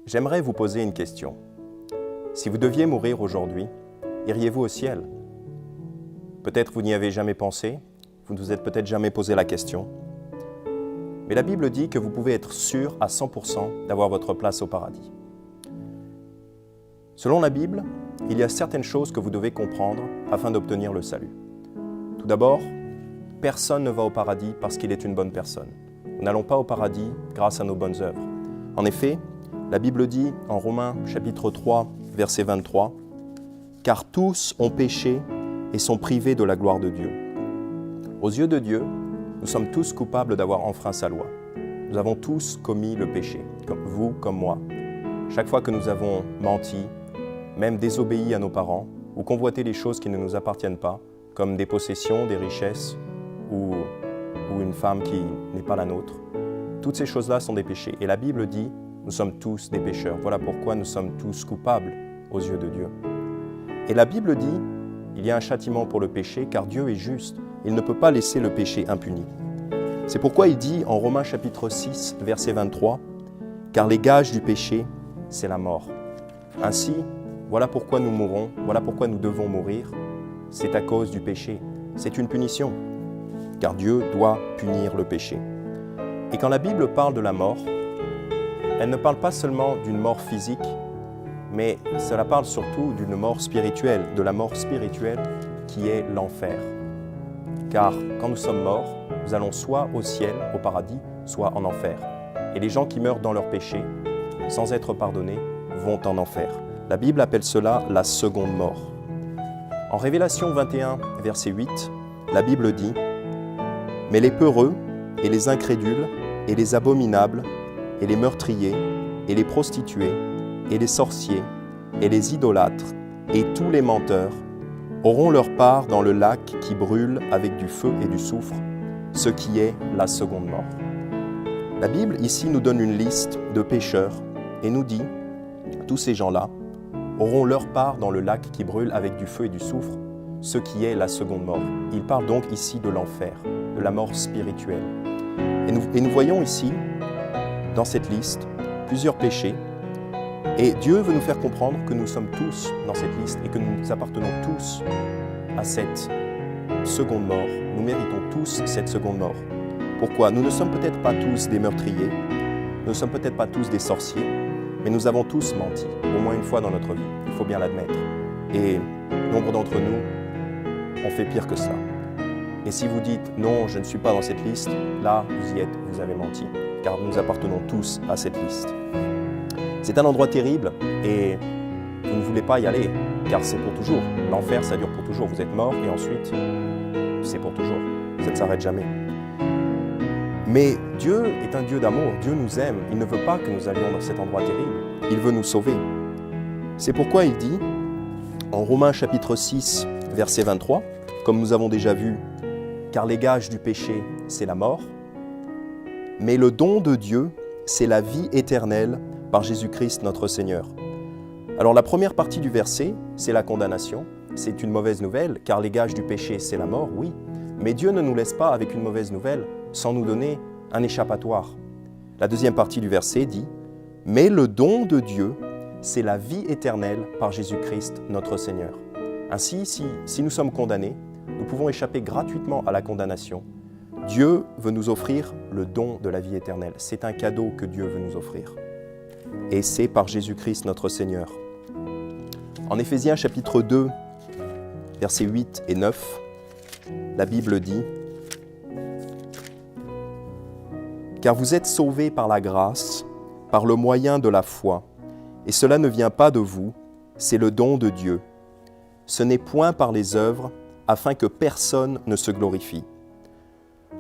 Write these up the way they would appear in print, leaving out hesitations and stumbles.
J'aimerais vous poser une question. Si vous deviez mourir aujourd'hui, iriez-vous au ciel? Peut-être vous n'y avez jamais pensé, vous ne vous êtes peut-être jamais posé la question. Mais la Bible dit que vous pouvez être sûr à 100% d'avoir votre place au paradis. Selon la Bible, il y a certaines choses que vous devez comprendre afin d'obtenir le salut. Tout d'abord, personne ne va au paradis parce qu'il est une bonne personne. Nous n'allons pas au paradis grâce à nos bonnes œuvres. En effet, la Bible dit en Romains chapitre 3, verset 23, « Car tous ont péché et sont privés de la gloire de Dieu. » Aux yeux de Dieu, nous sommes tous coupables d'avoir enfreint sa loi. Nous avons tous commis le péché, comme vous, comme moi. Chaque fois que nous avons menti, même désobéi à nos parents, ou convoité les choses qui ne nous appartiennent pas, comme des possessions, des richesses, ou une femme qui n'est pas la nôtre. Toutes ces choses-là sont des péchés. Et la Bible dit, nous sommes tous des pécheurs. Voilà pourquoi nous sommes tous coupables aux yeux de Dieu. Et la Bible dit, il y a un châtiment pour le péché, car Dieu est juste. Il ne peut pas laisser le péché impuni. C'est pourquoi il dit en Romains chapitre 6, verset 23, « Car les gages du péché, c'est la mort. » Ainsi, voilà pourquoi nous mourons, voilà pourquoi nous devons mourir. C'est à cause du péché. C'est une punition, car Dieu doit punir le péché. Et quand la Bible parle de la mort, elle ne parle pas seulement d'une mort physique, mais cela parle surtout d'une mort spirituelle, de la mort spirituelle qui est l'enfer. Car quand nous sommes morts, nous allons soit au ciel, au paradis, soit en enfer. Et les gens qui meurent dans leur péché, sans être pardonnés, vont en enfer. La Bible appelle cela la seconde mort. En Révélation 21, verset 8, la Bible dit « Mais les peureux et les incrédules et les abominables et les meurtriers et les prostituées et les sorciers et les idolâtres et tous les menteurs auront leur part dans le lac qui brûle avec du feu et du soufre, ce qui est la seconde mort. » La Bible ici nous donne une liste de pécheurs et nous dit « Tous ces gens-là auront leur part dans le lac qui brûle avec du feu et du soufre, ce qui est la seconde mort. » Il parle donc ici de l'enfer, de la mort spirituelle. Et nous voyons ici, dans cette liste, plusieurs péchés. Et Dieu veut nous faire comprendre que nous sommes tous dans cette liste et que nous appartenons tous à cette seconde mort. Nous méritons tous cette seconde mort. Pourquoi? Nous ne sommes peut-être pas tous des meurtriers, nous ne sommes peut-être pas tous des sorciers, mais nous avons tous menti, au moins une fois dans notre vie, il faut bien l'admettre. Et nombre d'entre nous ont fait pire que cela. Et si vous dites « non, je ne suis pas dans cette liste », là, vous y êtes, vous avez menti, car nous appartenons tous à cette liste. C'est un endroit terrible et vous ne voulez pas y aller, car c'est pour toujours. L'enfer, ça dure pour toujours. Vous êtes mort et ensuite, c'est pour toujours. Ça ne s'arrête jamais. Mais Dieu est un Dieu d'amour, Dieu nous aime, il ne veut pas que nous allions dans cet endroit terrible, il veut nous sauver. C'est pourquoi il dit, en Romains chapitre 6, verset 23, comme nous avons déjà vu, « Car les gages du péché, c'est la mort, mais le don de Dieu, c'est la vie éternelle par Jésus-Christ notre Seigneur. » Alors la première partie du verset, c'est la condamnation, c'est une mauvaise nouvelle, car les gages du péché, c'est la mort, oui, mais Dieu ne nous laisse pas avec une mauvaise nouvelle, sans nous donner un échappatoire. La deuxième partie du verset dit « Mais le don de Dieu, c'est la vie éternelle par Jésus-Christ, notre Seigneur. » Ainsi, si nous sommes condamnés, nous pouvons échapper gratuitement à la condamnation. Dieu veut nous offrir le don de la vie éternelle. C'est un cadeau que Dieu veut nous offrir. Et c'est par Jésus-Christ, notre Seigneur. En Éphésiens chapitre 2, versets 8 et 9, la Bible dit « Car vous êtes sauvés par la grâce, par le moyen de la foi, et cela ne vient pas de vous, c'est le don de Dieu. Ce n'est point par les œuvres, afin que personne ne se glorifie. »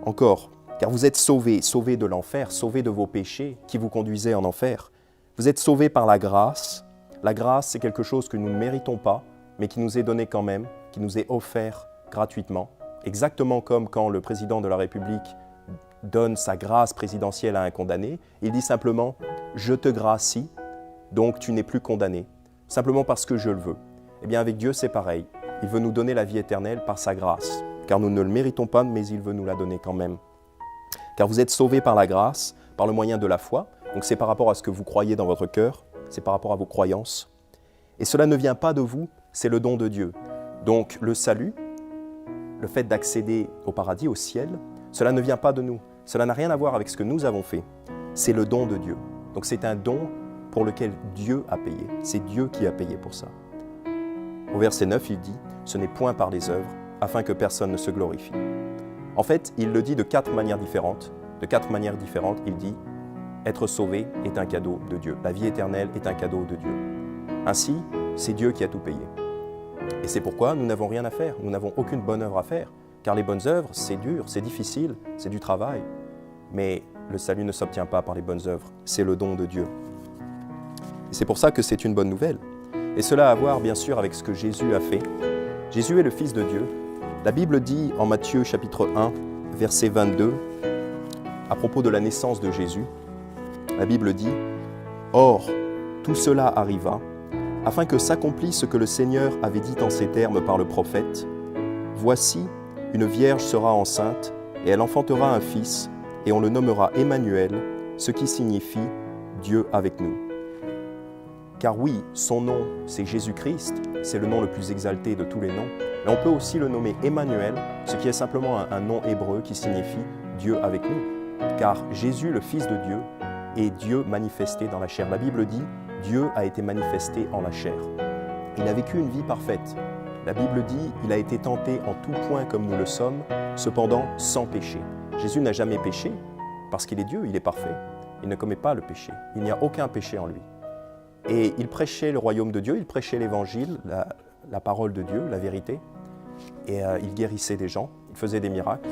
Encore, car vous êtes sauvés, sauvés de l'enfer, sauvés de vos péchés qui vous conduisaient en enfer. Vous êtes sauvés par la grâce. La grâce, c'est quelque chose que nous ne méritons pas, mais qui nous est donné quand même, qui nous est offert gratuitement. Exactement comme quand le président de la République donne sa grâce présidentielle à un condamné, il dit simplement « Je te gracie, donc tu n'es plus condamné », simplement parce que je le veux. Eh bien avec Dieu c'est pareil, il veut nous donner la vie éternelle par sa grâce, car nous ne le méritons pas, mais il veut nous la donner quand même. Car vous êtes sauvés par la grâce, par le moyen de la foi, donc c'est par rapport à ce que vous croyez dans votre cœur, c'est par rapport à vos croyances. Et cela ne vient pas de vous, c'est le don de Dieu. Donc le salut, le fait d'accéder au paradis, au ciel, cela ne vient pas de nous. Cela n'a rien à voir avec ce que nous avons fait. C'est le don de Dieu. Donc c'est un don pour lequel Dieu a payé. C'est Dieu qui a payé pour ça. Au verset 9, il dit « Ce n'est point par les œuvres, afin que personne ne se glorifie. » En fait, il le dit de 4 manières différentes. De 4 manières différentes, il dit « Être sauvé est un cadeau de Dieu. La vie éternelle est un cadeau de Dieu. » Ainsi, c'est Dieu qui a tout payé. Et c'est pourquoi nous n'avons rien à faire. Nous n'avons aucune bonne œuvre à faire. Car les bonnes œuvres, c'est dur, c'est difficile, c'est du travail. Mais le salut ne s'obtient pas par les bonnes œuvres. C'est le don de Dieu. Et c'est pour ça que c'est une bonne nouvelle. Et cela a à voir, bien sûr, avec ce que Jésus a fait. Jésus est le Fils de Dieu. La Bible dit en Matthieu chapitre 1, verset 22, à propos de la naissance de Jésus, la Bible dit « Or, tout cela arriva, afin que s'accomplisse ce que le Seigneur avait dit en ces termes par le prophète. Voici, une vierge sera enceinte, et elle enfantera un fils, et on le nommera Emmanuel, ce qui signifie Dieu avec nous. » Car oui, son nom, c'est Jésus-Christ, c'est le nom le plus exalté de tous les noms, mais on peut aussi le nommer Emmanuel, ce qui est simplement un nom hébreu qui signifie Dieu avec nous. Car Jésus, le Fils de Dieu, est Dieu manifesté dans la chair. La Bible dit « Dieu a été manifesté en la chair ». Il a vécu une vie parfaite. La Bible dit « Il a été tenté en tout point comme nous le sommes, cependant sans péché ». Jésus n'a jamais péché parce qu'il est Dieu, il est parfait. Il ne commet pas le péché. Il n'y a aucun péché en lui. Et il prêchait le royaume de Dieu, il prêchait l'évangile, la parole de Dieu, la vérité. Et il guérissait des gens, il faisait des miracles.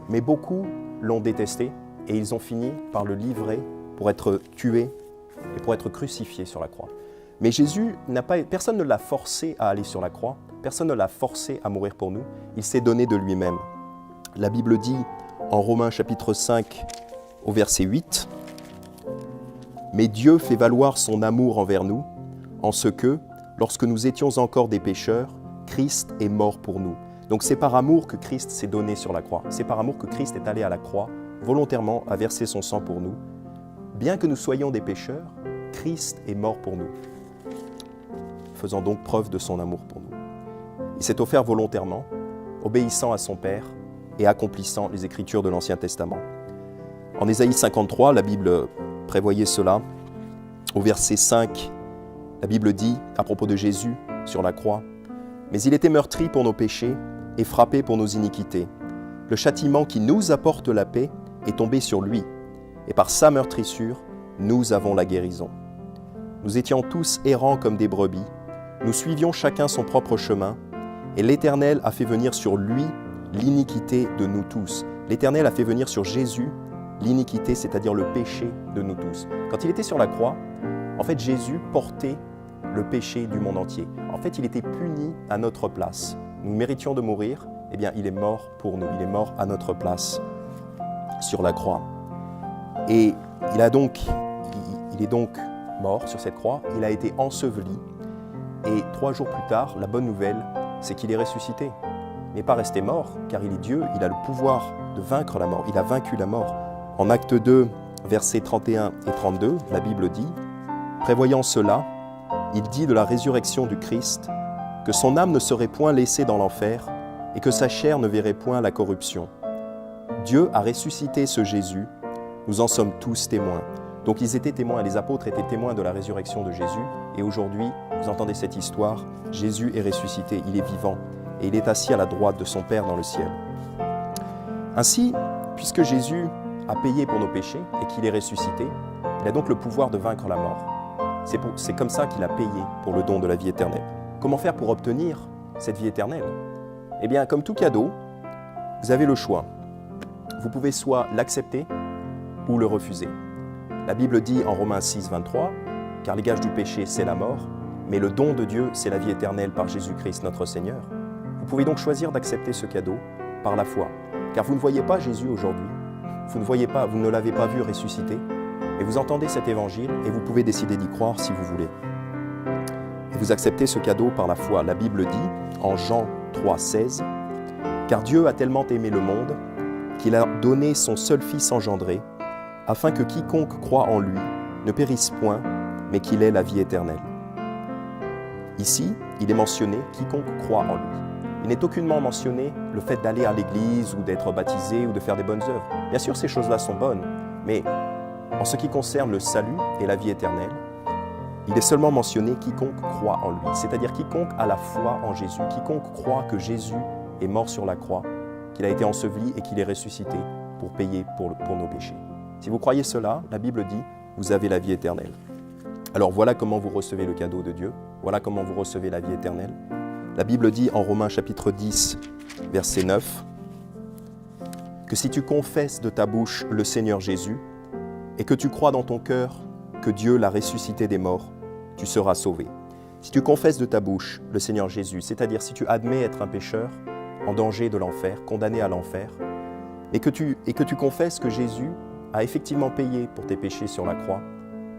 Mais beaucoup l'ont détesté et ils ont fini par le livrer pour être tué et pour être crucifié sur la croix. Mais Jésus, personne ne l'a forcé à aller sur la croix, personne ne l'a forcé à mourir pour nous, il s'est donné de lui-même. La Bible dit en Romains chapitre 5 au verset 8, « Mais Dieu fait valoir son amour envers nous, en ce que, lorsque nous étions encore des pécheurs, Christ est mort pour nous. » Donc c'est par amour que Christ s'est donné sur la croix. C'est par amour que Christ est allé à la croix, volontairement à verser son sang pour nous. Bien que nous soyons des pécheurs, Christ est mort pour nous, faisant donc preuve de son amour pour nous. Il s'est offert volontairement, obéissant à son Père et accomplissant les Écritures de l'Ancien Testament. En Ésaïe 53, la Bible prévoyait cela. Au verset 5, la Bible dit, à propos de Jésus sur la croix, « Mais il était meurtri pour nos péchés et frappé pour nos iniquités. Le châtiment qui nous apporte la paix est tombé sur lui, et par sa meurtrissure, nous avons la guérison. Nous étions tous errants comme des brebis, nous suivions chacun son propre chemin, et l'Éternel a fait venir sur lui l'iniquité de nous tous. » L'Éternel a fait venir sur Jésus l'iniquité, c'est-à-dire le péché de nous tous. Quand il était sur la croix, en fait, Jésus portait le péché du monde entier. En fait, il était puni à notre place. Nous méritions de mourir, eh bien, il est mort pour nous. Il est mort à notre place sur la croix. Et il est donc mort sur cette croix. Il a été enseveli. Et 3 jours plus tard, la bonne nouvelle, c'est qu'il est ressuscité. Il n'est pas resté mort, car il est Dieu. Il a le pouvoir de vaincre la mort. Il a vaincu la mort. En Acte 2, versets 31 et 32, la Bible dit « Prévoyant cela, il dit de la résurrection du Christ que son âme ne serait point laissée dans l'enfer et que sa chair ne verrait point la corruption. Dieu a ressuscité ce Jésus, nous en sommes tous témoins. » Donc ils étaient témoins, les apôtres étaient témoins de la résurrection de Jésus. Et aujourd'hui, vous entendez cette histoire, Jésus est ressuscité, il est vivant et il est assis à la droite de son Père dans le ciel. Ainsi, puisque Jésus a payé pour nos péchés et qu'il est ressuscité, il a donc le pouvoir de vaincre la mort. C'est comme ça qu'il a payé pour le don de la vie éternelle. Comment faire pour obtenir cette vie éternelle? Eh bien, comme tout cadeau, vous avez le choix. Vous pouvez soit l'accepter ou le refuser. La Bible dit en Romains 6, 23, « Car les gages du péché, c'est la mort, mais le don de Dieu, c'est la vie éternelle par Jésus-Christ notre Seigneur. » Vous pouvez donc choisir d'accepter ce cadeau par la foi, car vous ne voyez pas Jésus aujourd'hui. Vous ne l'avez pas vu ressusciter, et vous entendez cet évangile et vous pouvez décider d'y croire si vous voulez. Et vous acceptez ce cadeau par la foi. La Bible dit en Jean 3, 16, « Car Dieu a tellement aimé le monde qu'il a donné son seul Fils engendré, afin que quiconque croit en lui ne périsse point, mais qu'il est la vie éternelle. Ici, il est mentionné quiconque croit en lui. Il n'est aucunement mentionné le fait d'aller à l'église ou d'être baptisé ou de faire des bonnes œuvres. Bien sûr, ces choses-là sont bonnes, mais en ce qui concerne le salut et la vie éternelle, il est seulement mentionné quiconque croit en lui, c'est-à-dire quiconque a la foi en Jésus, quiconque croit que Jésus est mort sur la croix, qu'il a été enseveli et qu'il est ressuscité pour payer pour nos péchés. Si vous croyez cela, la Bible dit, vous avez la vie éternelle. Alors voilà comment vous recevez le cadeau de Dieu, voilà comment vous recevez la vie éternelle. La Bible dit en Romains chapitre 10, verset 9, que si tu confesses de ta bouche le Seigneur Jésus et que tu crois dans ton cœur que Dieu l'a ressuscité des morts, tu seras sauvé. Si tu confesses de ta bouche le Seigneur Jésus, c'est-à-dire si tu admets être un pécheur, en danger de l'enfer, condamné à l'enfer, et que tu confesses que Jésus a effectivement payé pour tes péchés sur la croix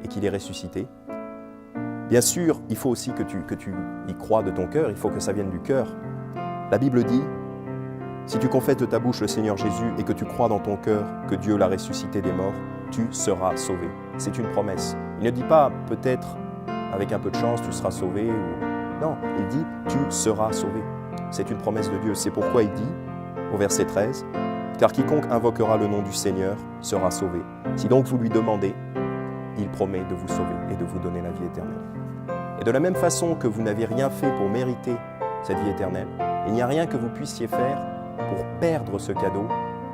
et qu'il est ressuscité, bien sûr, il faut aussi que tu y crois de ton cœur, il faut que ça vienne du cœur. La Bible dit, si tu confesses de ta bouche le Seigneur Jésus et que tu crois dans ton cœur que Dieu l'a ressuscité des morts, tu seras sauvé. C'est une promesse. Il ne dit pas peut-être avec un peu de chance tu seras sauvé. Non, il dit tu seras sauvé. C'est une promesse de Dieu. C'est pourquoi il dit au verset 13, car quiconque invoquera le nom du Seigneur sera sauvé. Si donc vous lui demandez, il promet de vous sauver et de vous donner la vie éternelle. Et de la même façon que vous n'avez rien fait pour mériter cette vie éternelle, il n'y a rien que vous puissiez faire pour perdre ce cadeau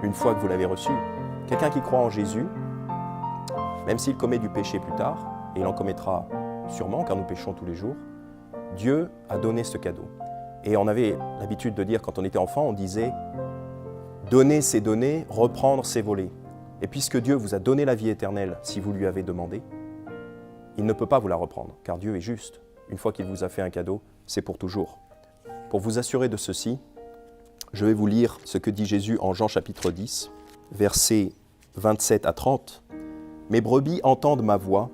une fois que vous l'avez reçu. Quelqu'un qui croit en Jésus, même s'il commet du péché plus tard, et il en commettra sûrement car nous péchons tous les jours, Dieu a donné ce cadeau. Et on avait l'habitude de dire, quand on était enfant, on disait « donner c'est donner, reprendre c'est voler ». Et puisque Dieu vous a donné la vie éternelle si vous lui avez demandé, il ne peut pas vous la reprendre, car Dieu est juste. Une fois qu'il vous a fait un cadeau, c'est pour toujours. Pour vous assurer de ceci, je vais vous lire ce que dit Jésus en Jean chapitre 10, versets 27 à 30. « Mes brebis entendent ma voix,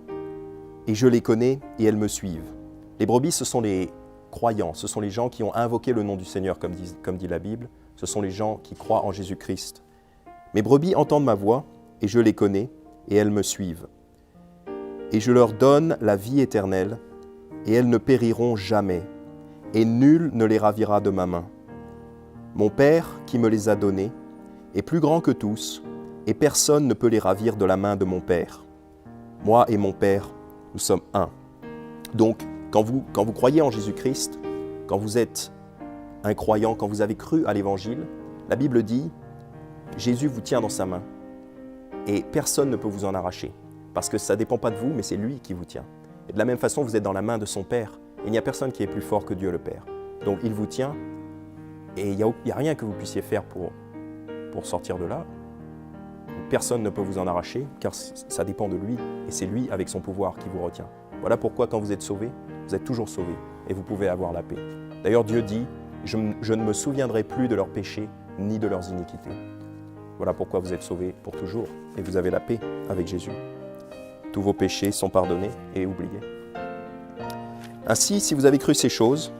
et je les connais, et elles me suivent. » Les brebis, ce sont les croyants, ce sont les gens qui ont invoqué le nom du Seigneur, comme dit la Bible. Ce sont les gens qui croient en Jésus-Christ. « Mes brebis entendent ma voix, et je les connais, et elles me suivent. Et je leur donne la vie éternelle, et elles ne périront jamais, et nul ne les ravira de ma main. Mon Père, qui me les a donnés, est plus grand que tous, et personne ne peut les ravir de la main de mon Père. Moi et mon Père, nous sommes un. » Donc, quand vous croyez en Jésus-Christ, quand vous êtes un croyant, quand vous avez cru à l'Évangile, la Bible dit, Jésus vous tient dans sa main, et personne ne peut vous en arracher. Parce que ça ne dépend pas de vous, mais c'est lui qui vous tient. Et de la même façon, vous êtes dans la main de son Père. Il n'y a personne qui est plus fort que Dieu le Père. Donc il vous tient, et il n'y a rien que vous puissiez faire pour sortir de là. Personne ne peut vous en arracher, car ça dépend de lui, et c'est lui, avec son pouvoir, qui vous retient. Voilà pourquoi, quand vous êtes sauvé, vous êtes toujours sauvé, et vous pouvez avoir la paix. D'ailleurs, Dieu dit, je ne me souviendrai plus de leurs péchés, ni de leurs iniquités. Voilà pourquoi vous êtes sauvés pour toujours, et vous avez la paix avec Jésus. Tous vos péchés sont pardonnés et oubliés. Ainsi, si vous avez cru ces choses,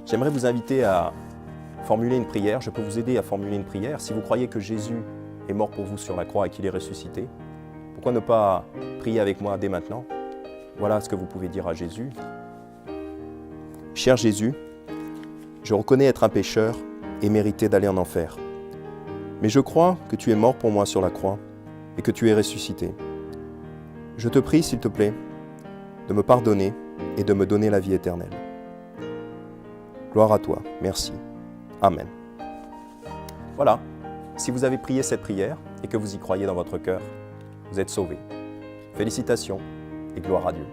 j'aimerais vous inviter à formuler une prière. Je peux vous aider à formuler une prière. Si vous croyez que Jésus est mort pour vous sur la croix et qu'il est ressuscité, pourquoi ne pas prier avec moi dès maintenant? Voilà ce que vous pouvez dire à Jésus. Cher Jésus, je reconnais être un pécheur et mériter d'aller en enfer. Mais je crois que tu es mort pour moi sur la croix et que tu es ressuscité. Je te prie, s'il te plaît, de me pardonner et de me donner la vie éternelle. Gloire à toi. Merci. Amen. Voilà. Si vous avez prié cette prière et que vous y croyez dans votre cœur, vous êtes sauvés. Félicitations et gloire à Dieu.